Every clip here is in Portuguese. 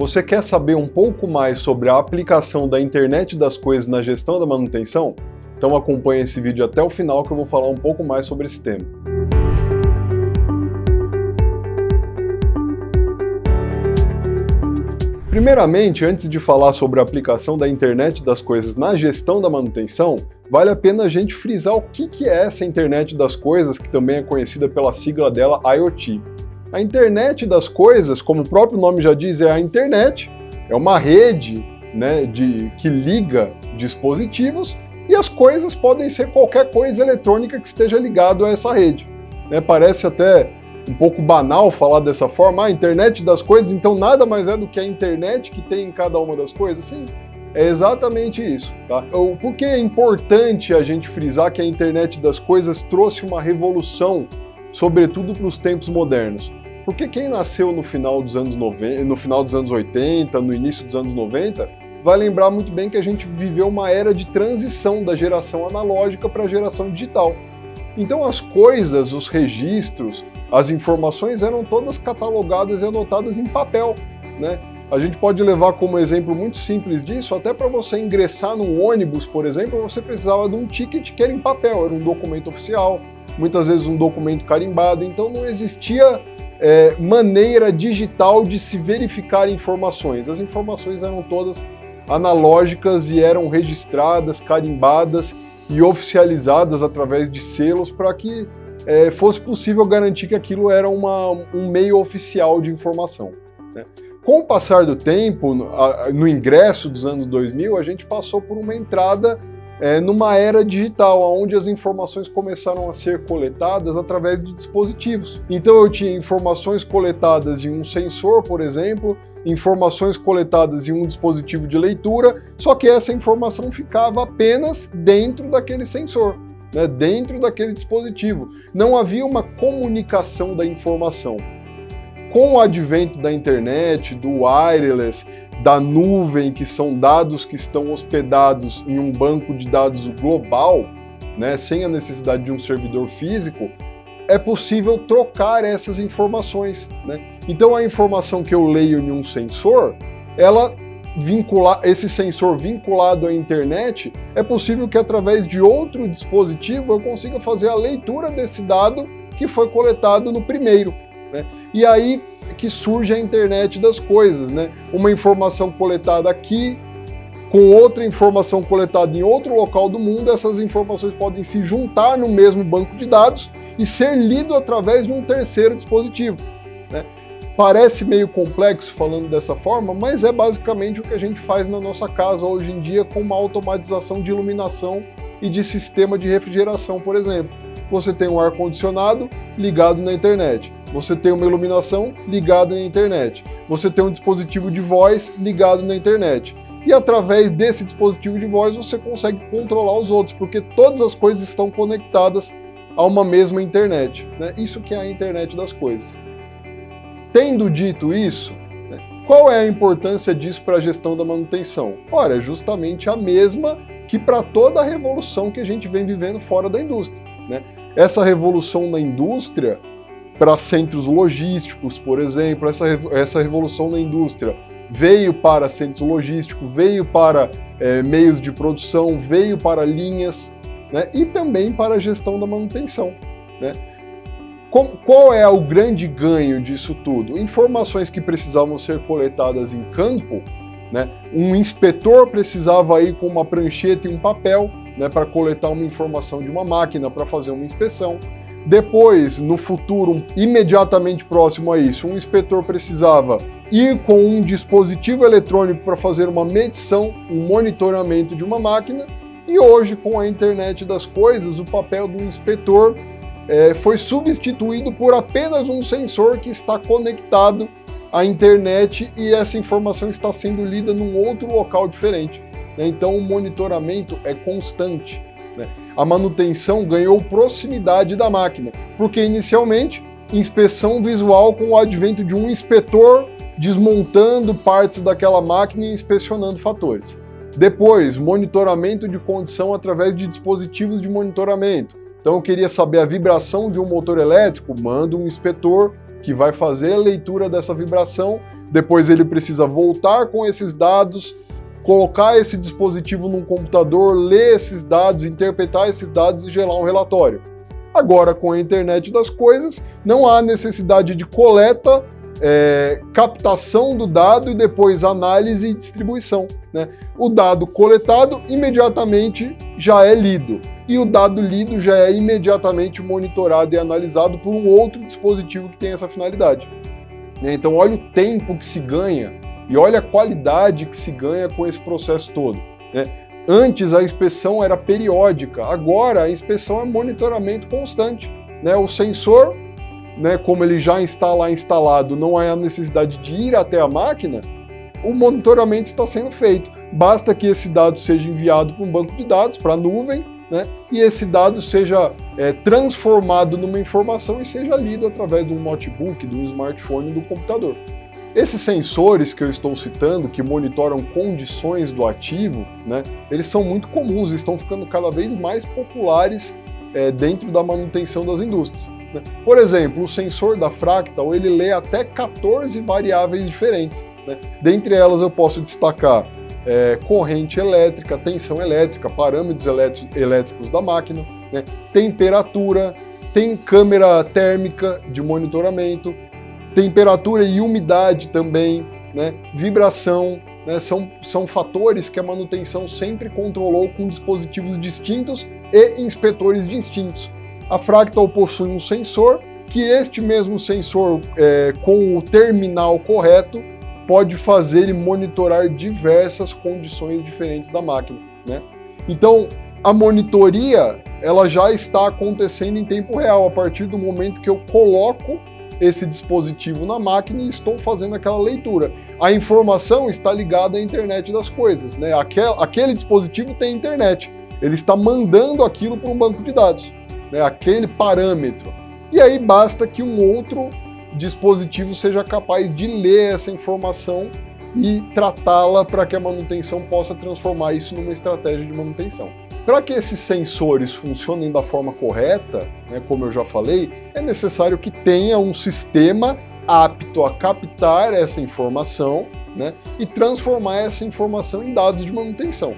Você quer saber um pouco mais sobre a aplicação da internet das coisas na gestão da manutenção? Então acompanhe esse vídeo até o final que eu vou falar um pouco mais sobre esse tema. Primeiramente, antes de falar sobre a aplicação da internet das coisas na gestão da manutenção, vale a pena a gente frisar o que é essa internet das coisas, que também é conhecida pela sigla dela IoT. A internet das coisas, como o próprio nome já diz, é a internet, é uma rede, né, que liga dispositivos, e as coisas podem ser qualquer coisa eletrônica que esteja ligado a essa rede. Parece até um pouco banal falar dessa forma, a internet das coisas, então nada mais é do que a internet que tem em cada uma das coisas? Sim, é exatamente isso. Tá? Por que é importante a gente frisar que a internet das coisas trouxe uma revolução, sobretudo para os tempos modernos? Porque quem nasceu no final dos anos 90, no final dos anos 80, no início dos anos 90, vai lembrar muito bem que a gente viveu uma era de transição da geração analógica para a geração digital. Então as coisas, os registros, as informações eram todas catalogadas e anotadas em papel, né? A gente pode levar como exemplo muito simples disso, até para você ingressar num ônibus, por exemplo, você precisava de um ticket que era em papel, era um documento oficial, muitas vezes um documento carimbado, então não existia maneira digital de se verificar informações. As informações eram todas analógicas e eram registradas, carimbadas e oficializadas através de selos para que fosse possível garantir que aquilo era um meio oficial de informação, né? Com o passar do tempo, no ingresso dos anos 2000, a gente passou por uma entrada numa era digital, onde as informações começaram a ser coletadas através de dispositivos. Então eu tinha informações coletadas em um sensor, por exemplo, informações coletadas em um dispositivo de leitura, só que essa informação ficava apenas dentro daquele sensor, né, dentro daquele dispositivo. Não havia uma comunicação da informação. Com o advento da internet, do wireless, da nuvem, que são dados que estão hospedados em um banco de dados global, né, sem a necessidade de um servidor físico, é possível trocar essas informações, né? Então a informação que eu leio em um sensor, esse sensor vinculado à internet, é possível que através de outro dispositivo eu consiga fazer a leitura desse dado que foi coletado no primeiro, né? E aí que surge a internet das coisas, né? Uma informação coletada aqui, com outra informação coletada em outro local do mundo, essas informações podem se juntar no mesmo banco de dados e ser lido através de um terceiro dispositivo, né? Parece meio complexo falando dessa forma, mas é basicamente o que a gente faz na nossa casa hoje em dia com uma automatização de iluminação e de sistema de refrigeração, por exemplo. Você tem um ar-condicionado ligado na internet, você tem uma iluminação ligada na internet, você tem um dispositivo de voz ligado na internet. E através desse dispositivo de voz você consegue controlar os outros, porque todas as coisas estão conectadas a uma mesma internet, né? Isso que é a internet das coisas. Tendo dito isso, né, qual é a importância disso para a gestão da manutenção? Ora, é justamente a mesma que para toda a revolução que a gente vem vivendo fora da indústria, né? Essa revolução na indústria, para centros logísticos, por exemplo, essa revolução na indústria veio para centros logísticos, veio para meios de produção, veio para linhas, né, e também para a gestão da manutenção, né? Qual é o grande ganho disso tudo? Informações que precisavam ser coletadas em campo, né? Um inspetor precisava ir com uma prancheta e um papel, né, para coletar uma informação de uma máquina, para fazer uma inspeção. Depois, no futuro, imediatamente próximo a isso, um inspetor precisava ir com um dispositivo eletrônico para fazer uma medição, um monitoramento de uma máquina, e hoje, com a internet das coisas, o papel do inspetor foi substituído por apenas um sensor que está conectado à internet e essa informação está sendo lida num outro local diferente, né? Então o monitoramento é constante, né? A manutenção ganhou proximidade da máquina, porque inicialmente inspeção visual com o advento de um inspetor desmontando partes daquela máquina e inspecionando fatores. Depois, monitoramento de condição através de dispositivos de monitoramento. Então eu queria saber a vibração de um motor elétrico, mando um inspetor que vai fazer a leitura dessa vibração, depois ele precisa voltar com esses dados, colocar esse dispositivo num computador, ler esses dados, interpretar esses dados e gerar um relatório. Agora, com a internet das coisas, não há necessidade de coleta, captação do dado e depois análise e distribuição, né? O dado coletado imediatamente já é lido, e o dado lido já é imediatamente monitorado e analisado por um outro dispositivo que tem essa finalidade. Então, olha o tempo que se ganha e olha a qualidade que se ganha com esse processo todo, né? Antes a inspeção era periódica, agora a inspeção é monitoramento constante, né? O sensor, né, como ele já está lá instalado, não há a necessidade de ir até a máquina, o monitoramento está sendo feito. Basta que esse dado seja enviado para um banco de dados, para a nuvem, né, e esse dado seja transformado numa informação e seja lido através de um notebook, de um smartphone, do computador. Esses sensores que eu estou citando, que monitoram condições do ativo, né, eles são muito comuns, estão ficando cada vez mais populares dentro da manutenção das indústrias. Por exemplo, o sensor da Fractal, ele lê até 14 variáveis diferentes, né? Dentre elas eu posso destacar corrente elétrica, tensão elétrica, parâmetros elétricos da máquina, né? Temperatura, tem câmera térmica de monitoramento, temperatura e umidade também, né? Vibração, né? São fatores que a manutenção sempre controlou com dispositivos distintos e inspetores distintos. A Fractal possui um sensor, que este mesmo sensor, com o terminal correto, pode fazer ele monitorar diversas condições diferentes da máquina, né? Então, a monitoria, ela já está acontecendo em tempo real, a partir do momento que eu coloco esse dispositivo na máquina e estou fazendo aquela leitura. A informação está ligada à internet das coisas, né? Aquele dispositivo tem internet, ele está mandando aquilo para um banco de dados, né, aquele parâmetro. E aí basta que um outro dispositivo seja capaz de ler essa informação e tratá-la para que a manutenção possa transformar isso numa estratégia de manutenção. Para que esses sensores funcionem da forma correta, né, como eu já falei, é necessário que tenha um sistema apto a captar essa informação, né, e transformar essa informação em dados de manutenção.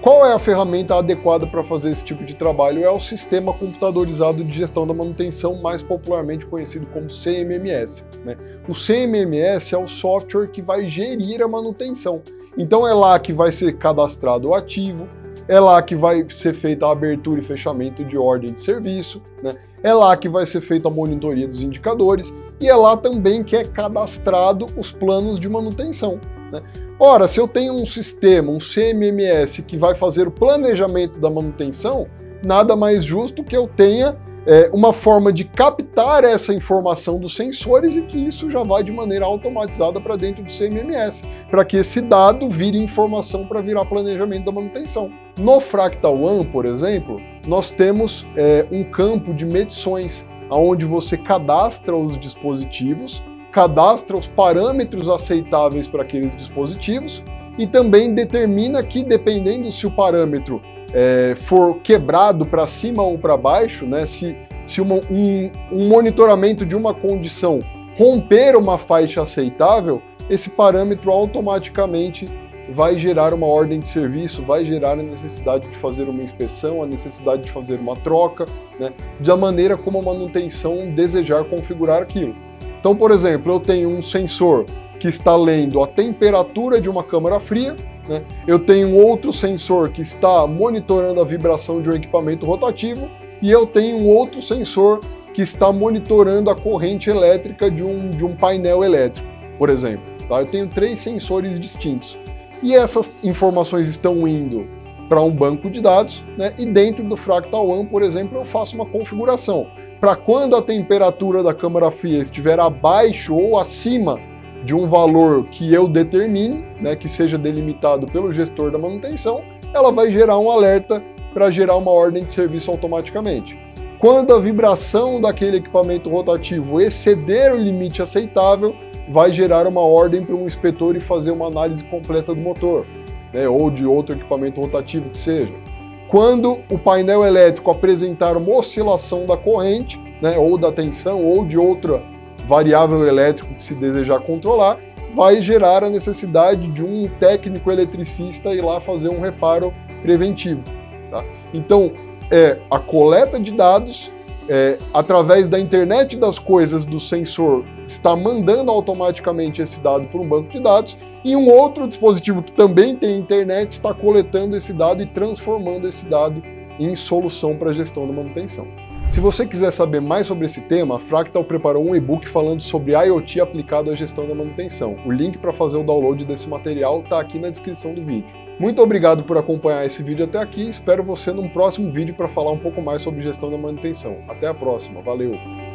Qual é a ferramenta adequada para fazer esse tipo de trabalho? É o Sistema Computadorizado de Gestão da Manutenção, mais popularmente conhecido como CMMS, né? O CMMS é o software que vai gerir a manutenção. Então é lá que vai ser cadastrado o ativo, é lá que vai ser feita a abertura e fechamento de ordem de serviço, né? É lá que vai ser feita a monitoria dos indicadores e é lá também que é cadastrado os planos de manutenção, né? Ora, se eu tenho um sistema, um CMMS, que vai fazer o planejamento da manutenção, nada mais justo que eu tenha uma forma de captar essa informação dos sensores e que isso já vai de maneira automatizada para dentro do CMMS, para que esse dado vire informação para virar planejamento da manutenção. No Fractal One, por exemplo, nós temos um campo de medições, onde você cadastra os dispositivos, cadastra os parâmetros aceitáveis para aqueles dispositivos e também determina que, dependendo se o parâmetro for quebrado para cima ou para baixo, né, se um monitoramento de uma condição romper uma faixa aceitável, esse parâmetro automaticamente vai gerar uma ordem de serviço, vai gerar a necessidade de fazer uma inspeção, a necessidade de fazer uma troca, né, da maneira como a manutenção desejar configurar aquilo. Então, por exemplo, eu tenho um sensor que está lendo a temperatura de uma câmara fria, né? Eu tenho um outro sensor que está monitorando a vibração de um equipamento rotativo e eu tenho um outro sensor que está monitorando a corrente elétrica de um painel elétrico, por exemplo. Tá? Eu tenho 3 sensores distintos e essas informações estão indo para um banco de dados, né? E dentro do Fractal One, por exemplo, eu faço uma configuração para quando a temperatura da câmara fria estiver abaixo ou acima de um valor que eu determine, né, que seja delimitado pelo gestor da manutenção, ela vai gerar um alerta para gerar uma ordem de serviço automaticamente. Quando a vibração daquele equipamento rotativo exceder o limite aceitável, vai gerar uma ordem para um inspetor e fazer uma análise completa do motor, né, ou de outro equipamento rotativo que seja. Quando o painel elétrico apresentar uma oscilação da corrente, né, ou da tensão, ou de outra variável elétrico que se desejar controlar, vai gerar a necessidade de um técnico eletricista ir lá fazer um reparo preventivo. Tá? Então, a coleta de dados, através da internet das coisas do sensor, está mandando automaticamente esse dado para um banco de dados, e um outro dispositivo que também tem internet está coletando esse dado e transformando esse dado em solução para a gestão da manutenção. Se você quiser saber mais sobre esse tema, a Fractal preparou um e-book falando sobre IoT aplicado à gestão da manutenção. O link para fazer o download desse material está aqui na descrição do vídeo. Muito obrigado por acompanhar esse vídeo até aqui, espero você num próximo vídeo para falar um pouco mais sobre gestão da manutenção. Até a próxima, valeu!